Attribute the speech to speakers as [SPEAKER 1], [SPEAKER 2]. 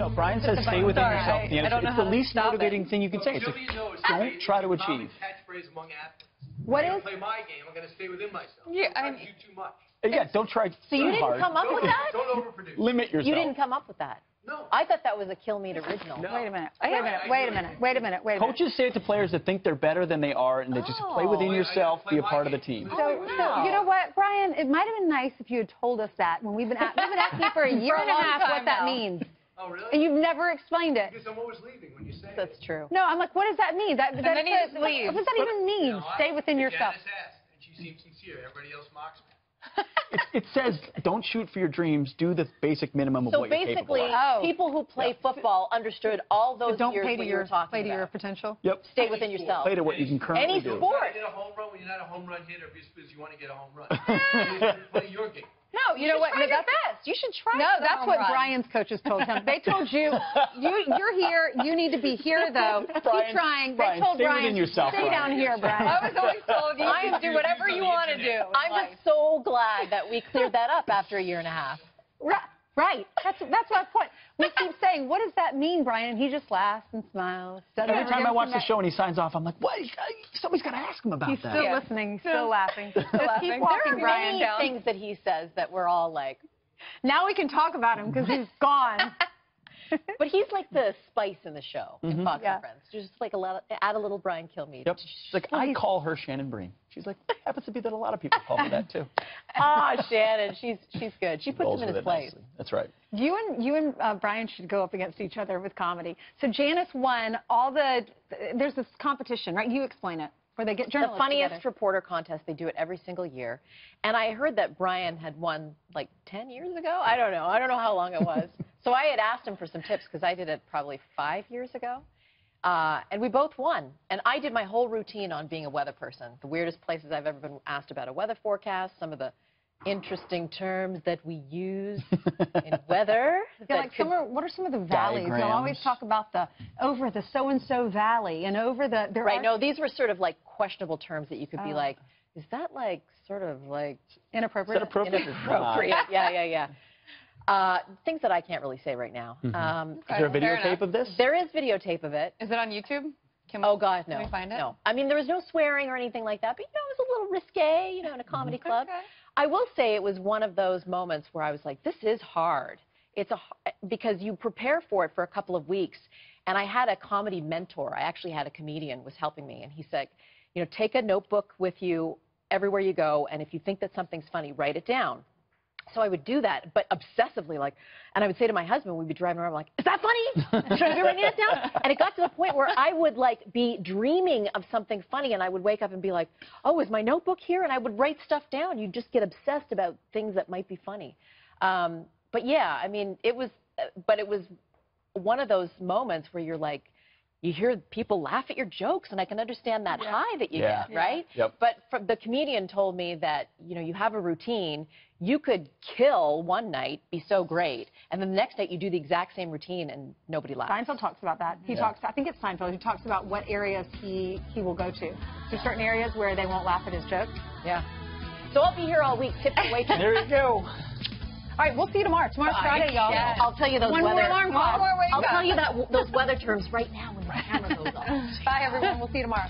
[SPEAKER 1] No, Brian says stay within yourself. It's the least motivating thing you can say. It's like, don't try to achieve.
[SPEAKER 2] Catchphrase among athletes.
[SPEAKER 3] What is?
[SPEAKER 2] I play my game. I'm going to stay within myself.
[SPEAKER 4] Yeah,
[SPEAKER 2] I do too much.
[SPEAKER 1] Yeah, don't try too hard.
[SPEAKER 5] So you didn't come up with that?
[SPEAKER 2] Don't overproduce.
[SPEAKER 1] Limit yourself.
[SPEAKER 5] You didn't come up with that?
[SPEAKER 2] No.
[SPEAKER 5] I thought that was a Kill Meat original.
[SPEAKER 2] No.
[SPEAKER 3] Wait a minute.
[SPEAKER 1] Coaches say it to players that think they're better than they are, and they just play within yourself, be a part of the team.
[SPEAKER 3] So you know what, Brian? It might have been nice if you had told us that when we've been asking you for a year and a half what that means.
[SPEAKER 2] Oh, really?
[SPEAKER 3] And you've never explained it.
[SPEAKER 2] Because I'm always leaving when you say
[SPEAKER 5] That's true.
[SPEAKER 3] No, I'm like, what does that mean?
[SPEAKER 4] And then he just leaves.
[SPEAKER 3] What does that even mean? Stay within yourself.
[SPEAKER 2] Janice asked, and she seemed sincere. Everybody else mocks me.
[SPEAKER 1] It says don't shoot for your dreams. Do the basic minimum of what you're capable of.
[SPEAKER 5] So basically, people who play football understood all those
[SPEAKER 3] Don't
[SPEAKER 5] years
[SPEAKER 3] play to
[SPEAKER 5] what you were talking
[SPEAKER 3] play to
[SPEAKER 5] about.
[SPEAKER 3] your potential.
[SPEAKER 1] Yep.
[SPEAKER 5] Stay within yourself.
[SPEAKER 1] Play to what you can currently do.
[SPEAKER 5] Any sport.
[SPEAKER 2] You hit a home run when you're not a home run hitter because you want to get a home run. You play your game.
[SPEAKER 3] No, you know what?
[SPEAKER 5] Try your best. You should try.
[SPEAKER 3] No, that's
[SPEAKER 5] home
[SPEAKER 3] what
[SPEAKER 5] run.
[SPEAKER 3] Brian's coaches told him. They told you, you're here. You need to be here, though.
[SPEAKER 1] Brian,
[SPEAKER 3] Keep trying.
[SPEAKER 1] Brian,
[SPEAKER 3] They told
[SPEAKER 1] stay
[SPEAKER 3] Brian,
[SPEAKER 1] within yourself,
[SPEAKER 3] stay down here, Brian.
[SPEAKER 4] I was always told you can do whatever you want to do.
[SPEAKER 5] I'm just so glad that we cleared that up after a year and a half.
[SPEAKER 3] Right. That's my point. We keep saying, what does that mean, Brian? And he just laughs and smiles.
[SPEAKER 1] Every time I watch the show and he signs off, I'm like, what? Somebody's got to ask him about
[SPEAKER 3] He's
[SPEAKER 1] that.
[SPEAKER 3] still listening. He's still laughing. Just keep walking,
[SPEAKER 5] There are
[SPEAKER 3] Brian.
[SPEAKER 5] many things that he says that we're all like.
[SPEAKER 3] Now we can talk about him because he's gone.
[SPEAKER 5] But he's like the spice in the show in Fox
[SPEAKER 3] Yeah.
[SPEAKER 5] and Friends. Just like add a little Brian Kilmeade.
[SPEAKER 1] Yep. She's like, I call her Shannon Breen. She's like, it happens to be that a lot of people call me that too.
[SPEAKER 5] Shannon, she's good. She puts him in his place.
[SPEAKER 1] Nicely. That's right.
[SPEAKER 3] You and Brian should go up against each other with comedy. So Janice won there's this competition, right? You explain it. Where they get journalists
[SPEAKER 5] The funniest
[SPEAKER 3] together.
[SPEAKER 5] reporter contest. They do it every single year. And I heard that Brian had won like 10 years ago. I don't know. I don't know how long it was. So I had asked him for some tips because I did it probably 5 years ago. And we both won. And I did my whole routine on being a weather person. The weirdest places I've ever been asked about a weather forecast, some of the interesting terms that we use in weather.
[SPEAKER 3] Yeah, like what are some of the valleys? They'll always talk about over the so-and-so valley and over the...
[SPEAKER 5] Right, no, these were sort of like questionable terms that you could be like, is that like sort of like...
[SPEAKER 3] Inappropriate?
[SPEAKER 5] Inappropriate, yeah. Things that I can't really say right now.
[SPEAKER 1] Is there a videotape of this?
[SPEAKER 5] There is videotape of it.
[SPEAKER 4] Is it on YouTube?
[SPEAKER 5] Oh, God, no.
[SPEAKER 4] Can we find it?
[SPEAKER 5] No. I mean, there was no swearing or anything like that, but, it was a little risque, in a comedy club.
[SPEAKER 4] Okay.
[SPEAKER 5] I will say it was one of those moments where I was like, this is hard. Because you prepare for it for a couple of weeks. And I had a comedy mentor. I actually had a comedian was helping me. And he said, take a notebook with you everywhere you go. And if you think that something's funny, write it down. So I would do that, but obsessively, and I would say to my husband, we'd be driving around, like, is that funny? Should I be writing that down? And it got to the point where I would, be dreaming of something funny, and I would wake up and be like, oh, is my notebook here? And I would write stuff down. You just get obsessed about things that might be funny. But, yeah, I mean, it was one of those moments where you're like, you hear people laugh at your jokes, and I can understand that high that you get, right?
[SPEAKER 1] Yep.
[SPEAKER 5] But the comedian told me that, you have a routine. You could kill one night, be so great, and then the next night you do the exact same routine and nobody laughs.
[SPEAKER 3] Seinfeld talks about that. He talks, I think it's Seinfeld, he talks about what areas he will go to. There's certain areas where they won't laugh at his jokes.
[SPEAKER 5] Yeah. So I'll be here all week. Tips and waitress.
[SPEAKER 1] There you go.
[SPEAKER 3] All right, we'll see you tomorrow. Tomorrow's Friday, y'all.
[SPEAKER 5] Yeah. I'll tell you those
[SPEAKER 3] One more alarm clock.
[SPEAKER 5] I'll tell you those weather terms right now when the camera goes off.
[SPEAKER 3] Bye, everyone. We'll see you tomorrow.